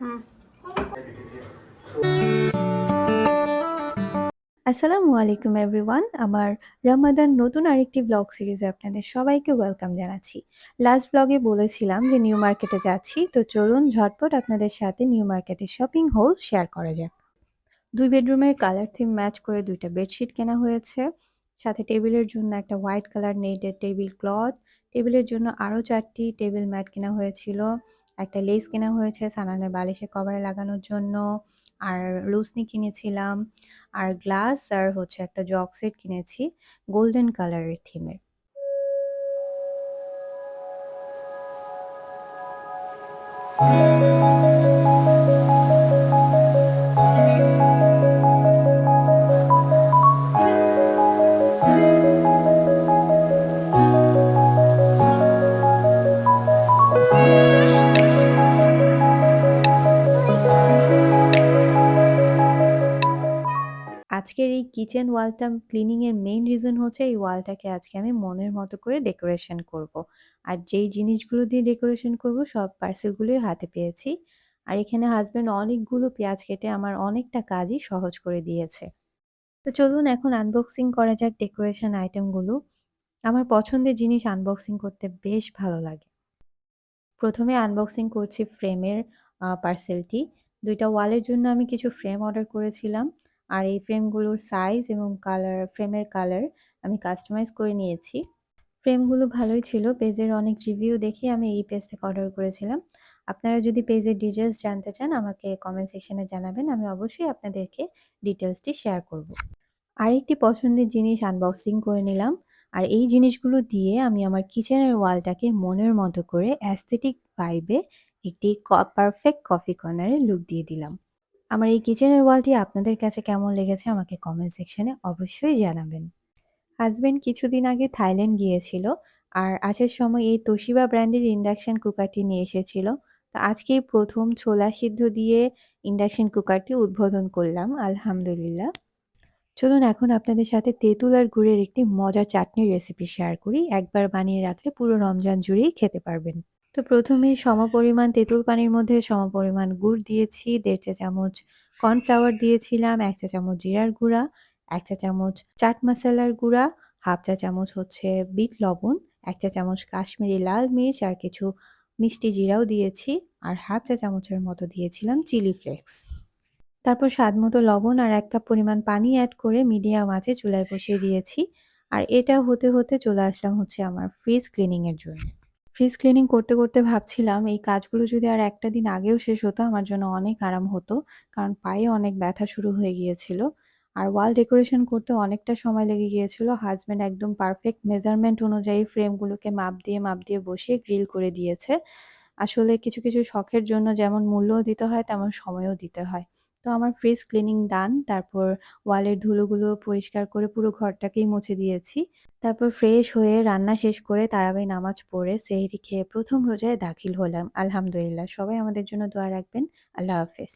হুম। আসসালামু আলাইকুম এভরিওয়ান। আমার রমাদান নতুন আরেকটি ব্লগ সিরিজে আপনাদের সবাইকে ওয়েলকাম জানাচ্ছি। লাস্ট ব্লগে বলেছিলাম যে নিউ মার্কেটে যাচ্ছি, তো চলুন ঝটপট আপনাদের সাথে নিউ মার্কেটের শপিং হল শেয়ার করা যাক। ২ বেডরুমের কালার থিম ম্যাচ করে ২ টা বেডশিট কেনা হয়েছে। সাথে টেবিলের জন্য একটা হোয়াইট কালার নেটের টেবিল ক্লথ, টেবিলের জন্য আরও ৪ টি টেবিল ম্যাট কেনা হয়েছিল। একটা লেস কেনা হয়েছে সানানের বালিশের কভারে লাগানোর জন্য। আর লুসনি কিনেছিলাম। আর গ্লাস আর হচ্ছে একটা জগ সেট কিনেছি গোল্ডেন কালারের থিমের। আজকের এই কিচেন ওয়ালটা ক্লিনিং এর মেইন রিজন হচ্ছে এই ওয়ালটাকে আজকে আমি মনের মতো করে ডেকোরেশন করব। আর যেই জিনিসগুলো দিয়ে ডেকোরেশন করব সব পার্সেলগুলোই হাতে পেয়েছি। আর এখানে হাসব্যান্ড অনেকগুলো পেঁয়াজ কেটে আমার অনেকটা কাজই সহজ করে দিয়েছে। তো চলুন এখন আনবক্সিং করা যাক ডেকোরেশন আইটেমগুলো। আমার পছন্দের জিনিস আনবক্সিং করতে বেশ ভালো লাগে। প্রথমে আনবক্সিং করছি ফ্রেমের পার্সেলটি। ২ টা ওয়ালের জন্য আমি কিছু ফ্রেম অর্ডার করেছিলাম। আর এই ফ্রেমগুলোর সাইজ এবং ফ্রেমের কালার আমি কাস্টমাইজ করে নিয়েছি। ফ্রেমগুলো ভালোই ছিল। পেজের অনেক রিভিউ দেখে আমি এই পেজ থেকে অর্ডার করেছিলাম। আপনারা যদি পেজের ডিটেইলস জানতে চান আমাকে কমেন্ট সেকশনে জানাবেন। আমি অবশ্যই আপনাদেরকে ডিটেইলসটি শেয়ার করব। আরেকটি পছন্দের জিনিস আনবক্সিং করে নিলাম। আর এই জিনিসগুলো দিয়ে আমি আমার কিচেনের ওয়ালটাকে মনের মতো করে অ্যাস্থেটিক ভাইবে একটি পারফেক্ট কফি কর্নারের লুক দিয়ে দিলাম। আমার এই কিচেনের ওয়ালটি আপনাদের কাছে কেমন লেগেছে আমাকে কমেন্ট সেকশনে অবশ্যই জানাবেন। হাসব্যান্ড কিছুদিন আগে থাইল্যান্ড গিয়েছিল। আর আসার সময় এই তোশিবা ব্র্যান্ডের ইন্ডাকশন কুকারটি নিয়ে এসেছিল। তো আজকেই ১ম ছোলা সিদ্ধ দিয়ে ইন্ডাকশন কুকারটি উদ্বোধন করলাম আলহামদুলিল্লাহ। চলুন এখন আপনাদের সাথে তেঁতুল আর গুড়ের একটি মজার চাটনির রেসিপি শেয়ার করি। একবার বানিয়ে রাখলে পুরো রমজান জুড়েই খেতে পারবেন। তো প্রথমেই সমপরিমাণ তেঁতুল পানির মধ্যে সমপরিমাণ গুড় দিয়েছি, ১.৫ চা চামচ কর্নফ্লাওয়ার দিয়েছিলাম, ১ চা চামচ জিরার গুঁড়া, ১ চা চামচ চাট মশলার গুঁড়া, ১/২ চা চামচ হচ্ছে বিট লবণ, ১ চা চামচ কাশ্মীরি লাল মির্চ আর কিছু মিষ্টি জিরাও দিয়েছি। আর ১/২ চা চামচের মতো দিয়েছিলাম চিলি ফ্লেক্স। তারপর স্বাদমতো লবণ আর ১ কাপ পরিমাণ পানি এড করে মিডিয়াম আঁচে চুলায় বসিয়ে দিয়েছি। আর এটা হতে, হতে চলে আসলাম হচ্ছে আমার ফ্রিজ ক্লিনিং এর জন্য। ফ্রিজ ক্লিনিং করতে, করতে ভাবছিলাম এই কাজগুলো যদি আর একটা দিন আগেও শেষ হতো আমার জন্য অনেক আরাম হতো। কারণ পায়ে অনেক ব্যথা শুরু হয়ে গিয়েছিল। আর ওয়াল ডেকোরেশন করতে অনেকটা সময় লেগে গিয়েছিল। হাসব্যান্ড একদম পারফেক্ট মেজারমেন্ট অনুযায়ী ফ্রেমগুলোকে মাপ দিয়ে বসিয়ে গ্রিল করে দিয়েছে। আসলে কিছু, কিছু শখের জন্য যেমন মূল্যও দিতে হয় তেমন সময়ও দিতে হয়। তো আমার ফ্রিজ ক্লিনিং ডান। তারপর ওয়ালের ধুলোগুলো পরিষ্কার করে পুরো ঘরটাকেই মুছে দিয়েছি। তারপর ফ্রেশ হয়ে রান্না শেষ করে তারাবি নামাজ পড়ে সেহরি খেয়ে ১ম রোজায় দাখিল হলাম। আলহামদুলিল্লাহ। সবাই আমাদের জন্য দোয়া রাখবেন। আল্লাহ হাফেজ।